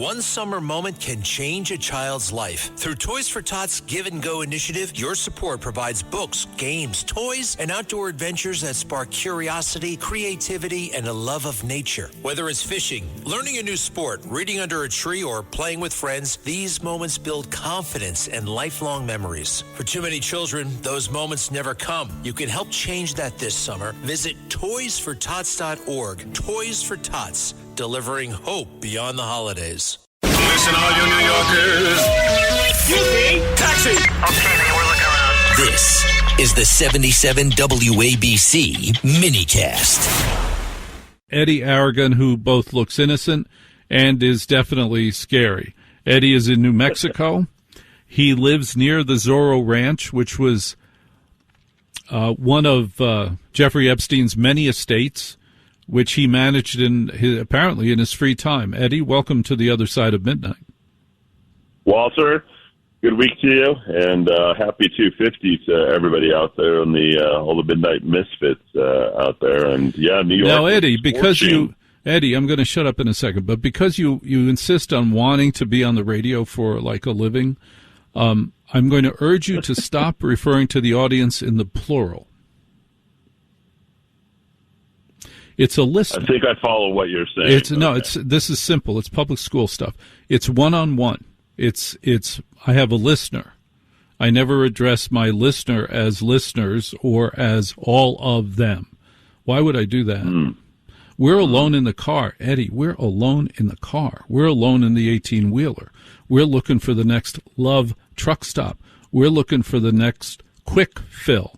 One summer moment can change a child's life. Through Toys for Tots Give and Go initiative, your support provides books, games, toys, and outdoor adventures that spark curiosity, creativity, and a love of nature. Whether it's fishing, learning a new sport, reading under a tree, or playing with friends, these moments build confidence and lifelong memories. For too many children, those moments never come. You can help change that this summer. Visit toysfortots.org. Toys for Tots, delivering hope beyond the holidays. Listen, all you New Yorkers. Excuse me. Taxi. Okay, man, we're looking around. This is the 77 WABC minicast. Eddy Aragon, who both looks innocent and is definitely scary. Eddy is in New Mexico. He lives near the Zorro Ranch, which was one of Jeffrey Epstein's many estates, which he managed apparently in his free time. Eddy, welcome to the other side of midnight. Walter, good week to you, and happy 250 to everybody out there and all the midnight misfits out there. And yeah, New York. Now, Eddy, Eddy, I'm going to shut up in a second, but because you insist on wanting to be on the radio for like a living, I'm going to urge you to stop referring to the audience in the plural. It's a listener. I think I follow what you're saying. This is simple. It's public school stuff. It's one-on-one. I have a listener. I never address my listener as listeners or as all of them. Why would I do that? We're alone in the car, Eddy. We're alone in the car. We're alone in the 18-wheeler. We're looking for the next Love truck stop. We're looking for the next quick fill.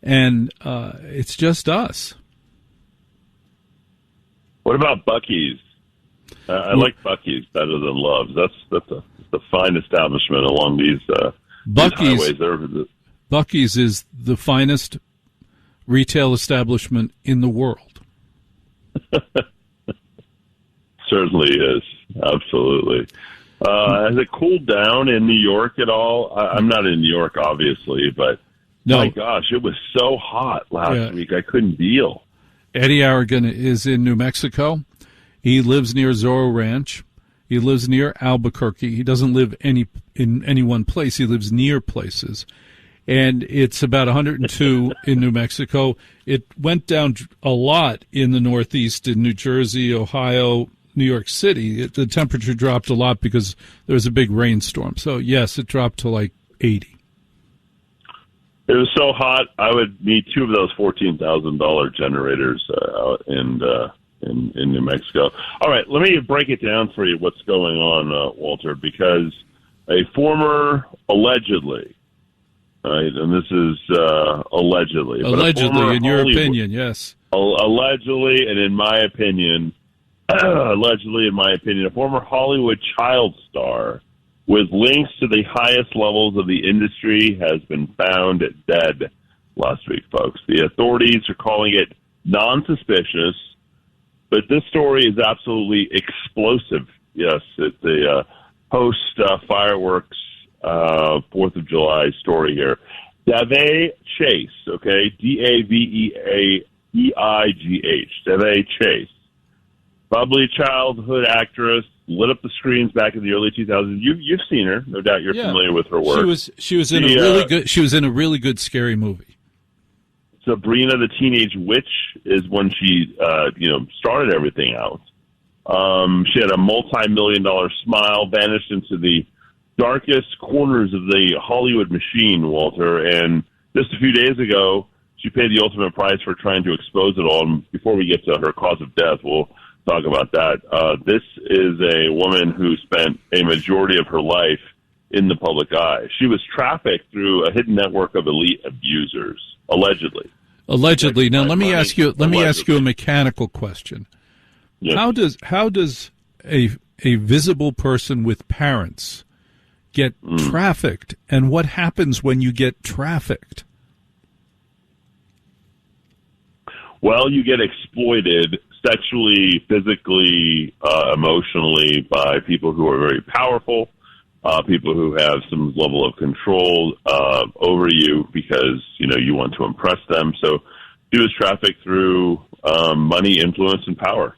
And it's just us. What about Buc-ee's? I like Buc-ee's better than Love's. That's the fine establishment along these highways. Buc-ee's is the finest retail establishment in the world. Certainly is. Absolutely. Has it cooled down in New York at all? I'm not in New York, obviously, but my gosh, it was so hot last week. I couldn't deal. Eddy Aragon is in New Mexico. He lives near Zorro Ranch. He lives near Albuquerque. He doesn't live in any one place. He lives near places. And it's about 102 in New Mexico. It went down a lot in the Northeast, in New Jersey, Ohio, New York City. The temperature dropped a lot because there was a big rainstorm. So, yes, it dropped to like 80. It was so hot, I would need two of those $14,000 generators out in New Mexico. All right, let me break it down for you what's going on, Walter, because a former, allegedly, right, and this is allegedly. Allegedly, in your opinion, yes. Allegedly, and in my opinion, a former Hollywood child star with links to the highest levels of the industry has been found dead last week, folks. The authorities are calling it non-suspicious, but this story is absolutely explosive. Yes, it's a post-fireworks 4th of July story here. Davey Chase, okay, Daveeigh, Davey Chase, bubbly childhood actress, lit up the screens back in the early 2000s. You've seen her, no doubt. You're familiar with her work. She was in a really good scary movie. Sabrina the Teenage Witch is when she started everything out. She had a multi-million-dollar smile, vanished into the darkest corners of the Hollywood machine, Walter. And just a few days ago, she paid the ultimate price for trying to expose it all. And before we get to her cause of death, we'll talk about that. This is a woman who spent a majority of her life in the public eye. She was trafficked through a hidden network of elite abusers, allegedly. Allegedly. Now, let me ask you a mechanical question. Yes. How does a visible person with parents get trafficked, and what happens when you get trafficked? Well, you get exploited sexually, physically, emotionally by people who are very powerful, people who have some level of control over you because, you want to impress them. So she was trafficked through money, influence, and power.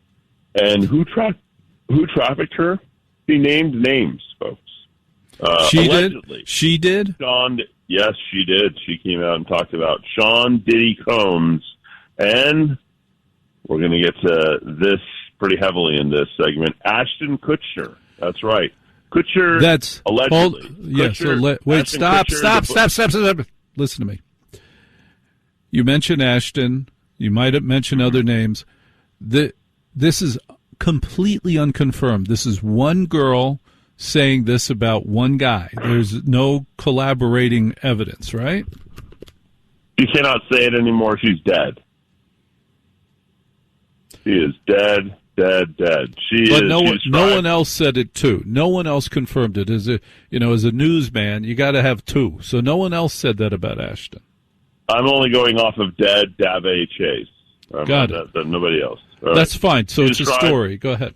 And who trafficked her? She named names, folks. She Allegedly. did? She did? Yes, she did. She came out and talked about Sean Diddy Combs, and we're going to get to this pretty heavily in this segment. Ashton Kutcher. That's right. Kutcher. That's allegedly. Wait. Stop. Listen to me. You mentioned Ashton. You might have mentioned other names. This is completely unconfirmed. This is one girl saying this about one guy. There's no collaborating evidence, right? You cannot say it anymore. She's dead. She is dead. But no one else said it too. No one else confirmed it. As a newsman, you got to have two. So no one else said that about Ashton. I'm only going off of dead Davey Chase. Got it. Nobody else. That's fine. So it's a story. Go ahead.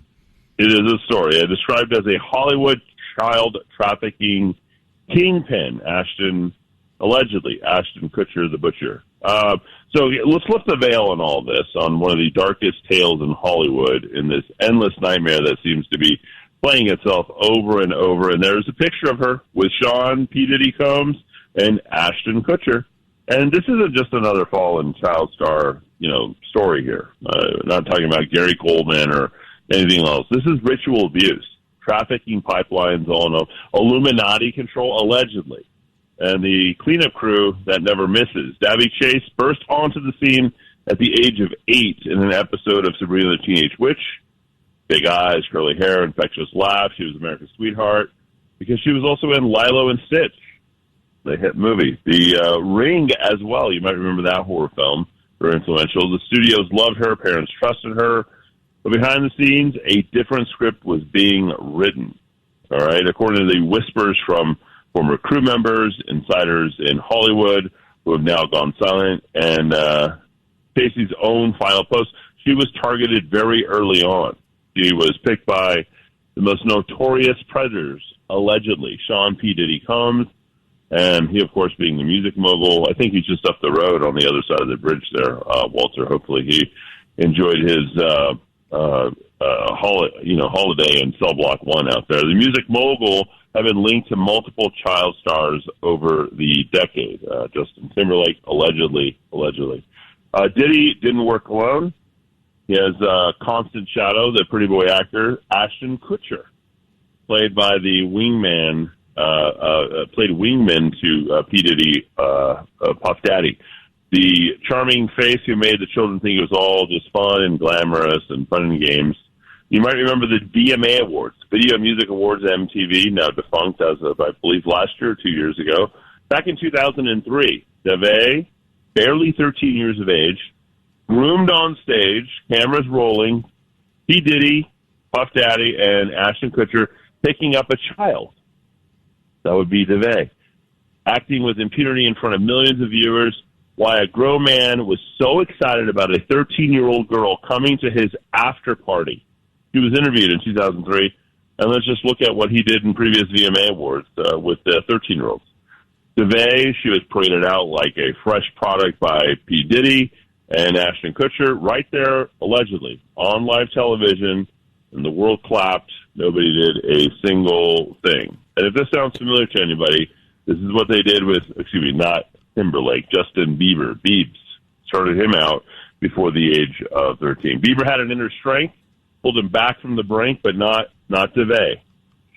It is a story. Described as a Hollywood child trafficking kingpin, allegedly Ashton Kutcher the Butcher. So let's lift the veil on all this, on one of the darkest tales in Hollywood, in this endless nightmare that seems to be playing itself over and over. And there's a picture of her with Sean P. Diddy Combs and Ashton Kutcher. And this isn't just another fallen child star, story here. Not talking about Gary Coleman or anything else. This is ritual abuse, trafficking pipelines on Illuminati control, allegedly. And the cleanup crew that never misses. Davy Chase burst onto the scene at the age of 8 in an episode of Sabrina the Teenage Witch. Big eyes, curly hair, infectious laugh. She was America's sweetheart because she was also in Lilo and Stitch, the hit movie. The Ring as well. You might remember that horror film. Very influential. The studios loved her. Parents trusted her. But behind the scenes, a different script was being written. All right? According to the whispers from former crew members, insiders in Hollywood who have now gone silent, and Stacey's own final post, she was targeted very early on. She was picked by the most notorious predators, allegedly, Sean P. Diddy Combs, and he, of course, being the music mogul. I think he's just up the road on the other side of the bridge there, Walter. Hopefully he enjoyed his holiday in Cell Block 1 out there. The music mogul have been linked to multiple child stars over the decade. Justin Timberlake, allegedly. Diddy didn't work alone. He has a constant shadow, the pretty boy actor, Ashton Kutcher, played by the wingman, played wingman to P. Diddy, Puff Daddy. The charming face who made the children think it was all just fun and glamorous and fun and games. You might remember the VMA Awards, Video Music Awards at MTV, now defunct as of, I believe, last year or 2 years ago. Back in 2003, DeVay, barely 13 years of age, groomed on stage, cameras rolling, P. Diddy, Puff Daddy, and Ashton Kutcher picking up a child. That would be DeVay. Acting with impunity in front of millions of viewers, why a grown man was so excited about a 13-year-old girl coming to his after party. He was interviewed in 2003, and let's just look at what he did in previous VMA Awards with the 13-year-olds. DeVay, she was paraded out like a fresh product by P. Diddy and Ashton Kutcher, right there, allegedly, on live television, and the world clapped. Nobody did a single thing. And if this sounds familiar to anybody, this is what they did with, not Timberlake, Justin Bieber. Biebs started him out before the age of 13. Bieber had an inner strength, pulled him back from the brink, but not DeVay.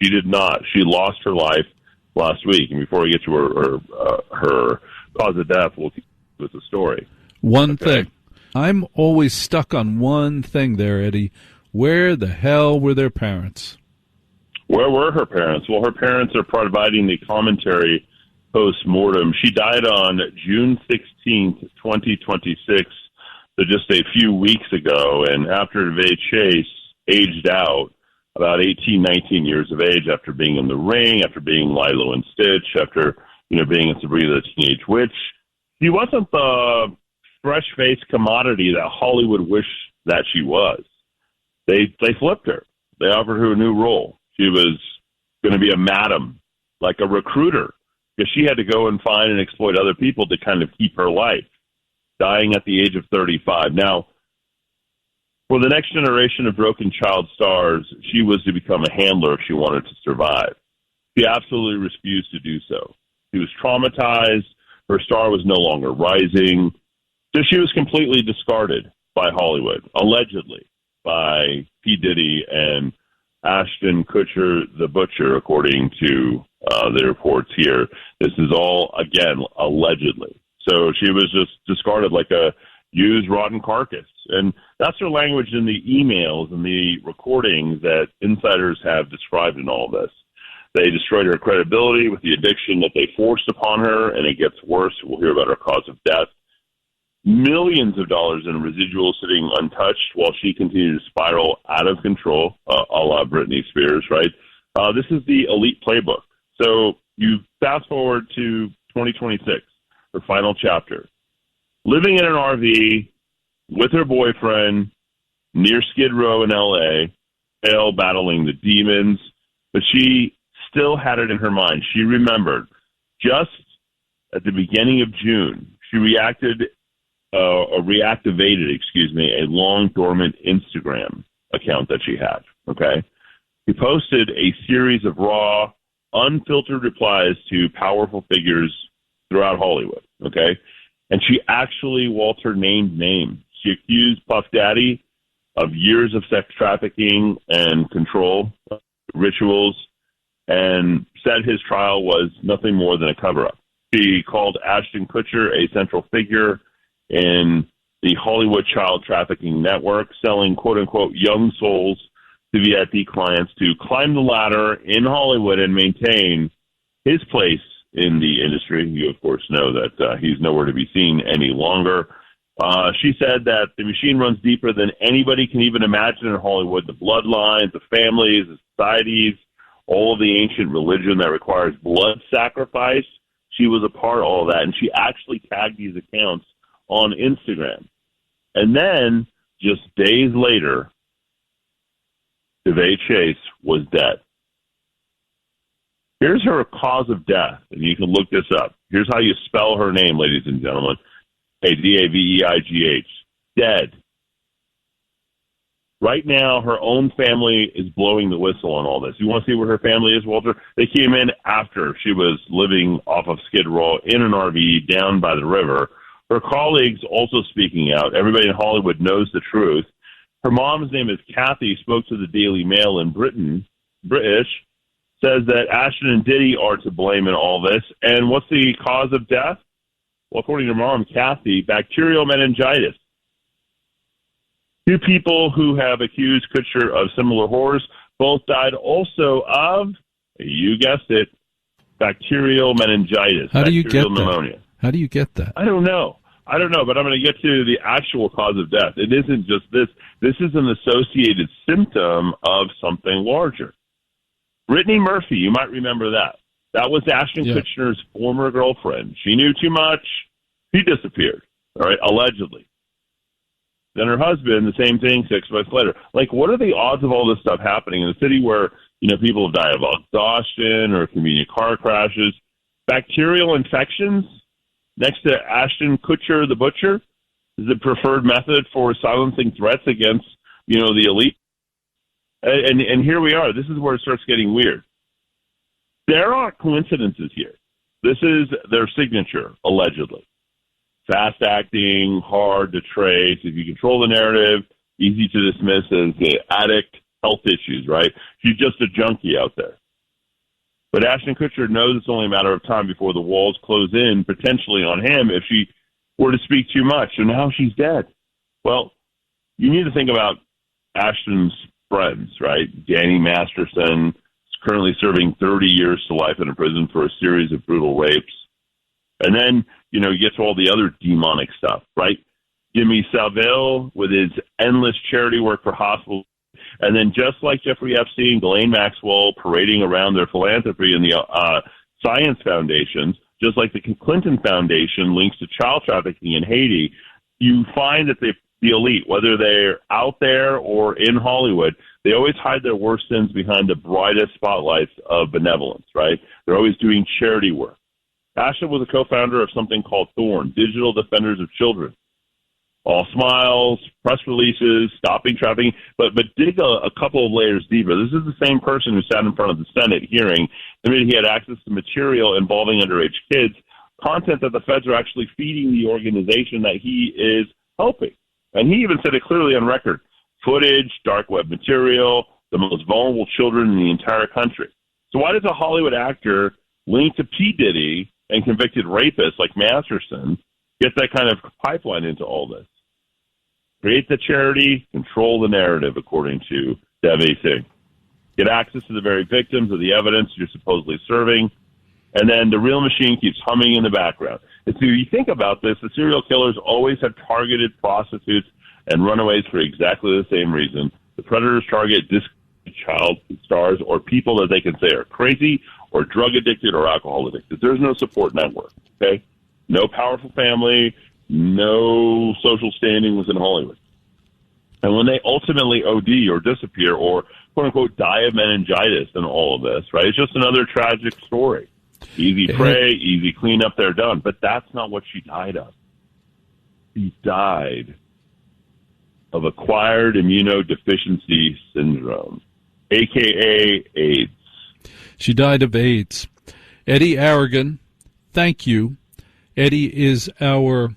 She did not. She lost her life last week. And before we get to her cause of death, we'll keep with the story. One thing. I'm always stuck on one thing there, Eddie. Where the hell were their parents? Where were her parents? Well, her parents are providing the commentary post-mortem. She died on June 16th, 2026. So just a few weeks ago, and after DeVay Chase aged out, about 18, 19 years of age, after being in The Ring, after being Lilo and Stitch, after being in Sabrina the Teenage Witch, she wasn't the fresh-faced commodity that Hollywood wished that she was. They flipped her. They offered her a new role. She was going to be a madam, like a recruiter, because she had to go and find and exploit other people to kind of keep her life. Dying at the age of 35. Now, For the next generation of broken child stars, she was to become a handler if she wanted to survive. She absolutely refused to do so. She was traumatized. Her star was no longer rising. So she was completely discarded by Hollywood, allegedly by P. Diddy and Ashton Kutcher, the butcher, according to the reports here. This is all, again, allegedly. So she was just discarded like a used rotten carcass. And that's her language in the emails and the recordings that insiders have described in all this. They destroyed her credibility with the addiction that they forced upon her, and it gets worse. We'll hear about her cause of death. Millions of dollars in residuals sitting untouched while she continued to spiral out of control, a la Britney Spears, right? This is the elite playbook. So you fast forward to 2026, her final chapter. Living in an RV with her boyfriend near Skid Row in L.A., hell battling the demons, but she still had it in her mind. She remembered just at the beginning of June, she reactivated, a long dormant Instagram account that she had. Okay. She posted a series of raw, unfiltered replies to powerful figures throughout Hollywood. Okay. And she actually, Walter, named names. She accused Puff Daddy of years of sex trafficking and control rituals and said his trial was nothing more than a cover-up. She called Ashton Kutcher a central figure in the Hollywood child trafficking network, selling quote-unquote young souls to VIP clients to climb the ladder in Hollywood and maintain his place in the industry. You, of course, know that he's nowhere to be seen any longer. She said that the machine runs deeper than anybody can even imagine in Hollywood. The bloodlines, the families, the societies, all of the ancient religion that requires blood sacrifice. She was a part of all of that, and she actually tagged these accounts on Instagram. And then, just days later, DeVay Chase was dead. Here's her cause of death, and you can look this up. Here's how you spell her name, ladies and gentlemen. Daveigh. Dead. Right now, her own family is blowing the whistle on all this. You want to see where her family is, Walter? They came in after she was living off of Skid Row in an RV down by the river. Her colleagues also speaking out. Everybody in Hollywood knows the truth. Her mom's name is Kathy, spoke to the Daily Mail in British, says that Ashton and Diddy are to blame in all this. And what's the cause of death? Well, according to mom, Kathy, bacterial meningitis. Two people who have accused Kutcher of similar horrors both died also of, you guessed it, bacterial meningitis. How do you get pneumonia. That? How do you get that? I don't know, but I'm going to get to the actual cause of death. It isn't just this. This is an associated symptom of something larger. Brittany Murphy, you might remember that. That was Ashton Kutcher's former girlfriend. She knew too much. He disappeared, all right, allegedly. Then her husband, the same thing 6 months later. Like, what are the odds of all this stuff happening in a city where, people have died of exhaustion or convenient car crashes? Bacterial infections next to Ashton Kutcher, the butcher, is the preferred method for silencing threats against, the elite. And here we are. This is where it starts getting weird. There aren't coincidences here. This is their signature, allegedly. Fast acting, hard to trace. If you control the narrative, easy to dismiss as the addict, health issues, right? She's just a junkie out there. But Ashton Kutcher knows it's only a matter of time before the walls close in, potentially on him, if she were to speak too much. And now she's dead. Well, you need to think about Ashton's friends, right? Danny Masterson is currently serving 30 years to life in a prison for a series of brutal rapes. And then, you get to all the other demonic stuff, right? Jimmy Savile with his endless charity work for hospitals. And then just like Jeffrey Epstein, Ghislaine Maxwell parading around their philanthropy in the science foundations, just like the Clinton Foundation links to child trafficking in Haiti, you find that the elite, whether they're out there or in Hollywood, they always hide their worst sins behind the brightest spotlights of benevolence, right? They're always doing charity work. Ashton was a co-founder of something called Thorn, Digital Defenders of Children. All smiles, press releases, stopping trafficking, but dig a couple of layers deeper. This is the same person who sat in front of the Senate hearing, admitted he had access to material involving underage kids, content that the feds are actually feeding the organization that he is helping. And he even said it clearly on record. Footage, dark web material, the most vulnerable children in the entire country. So why does a Hollywood actor linked to P. Diddy and convicted rapists like Masterson get that kind of pipeline into all this? Create the charity, control the narrative, according to Debbie Singh. Get access to the very victims of the evidence you're supposedly serving, and then the real machine keeps humming in the background. And so you think about this, the serial killers always have targeted prostitutes and runaways for exactly the same reason. The predators target child stars or people that they can say are crazy or drug addicted or alcohol addicted. There's no support network, okay? No powerful family, no social standing within Hollywood. And when they ultimately OD or disappear or, quote-unquote, die of meningitis in all of this, right, it's just another tragic story. Easy prey, easy cleanup, they're done. But that's not what she died of. She died of acquired immunodeficiency syndrome, a.k.a. AIDS. She died of AIDS. Eddy Aragon, thank you. Eddy is our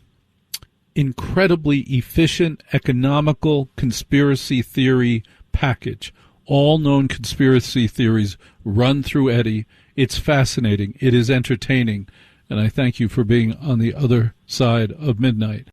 incredibly efficient, economical conspiracy theory package. All known conspiracy theories run through Eddy. It's fascinating. It is entertaining. And I thank you for being on the other side of midnight.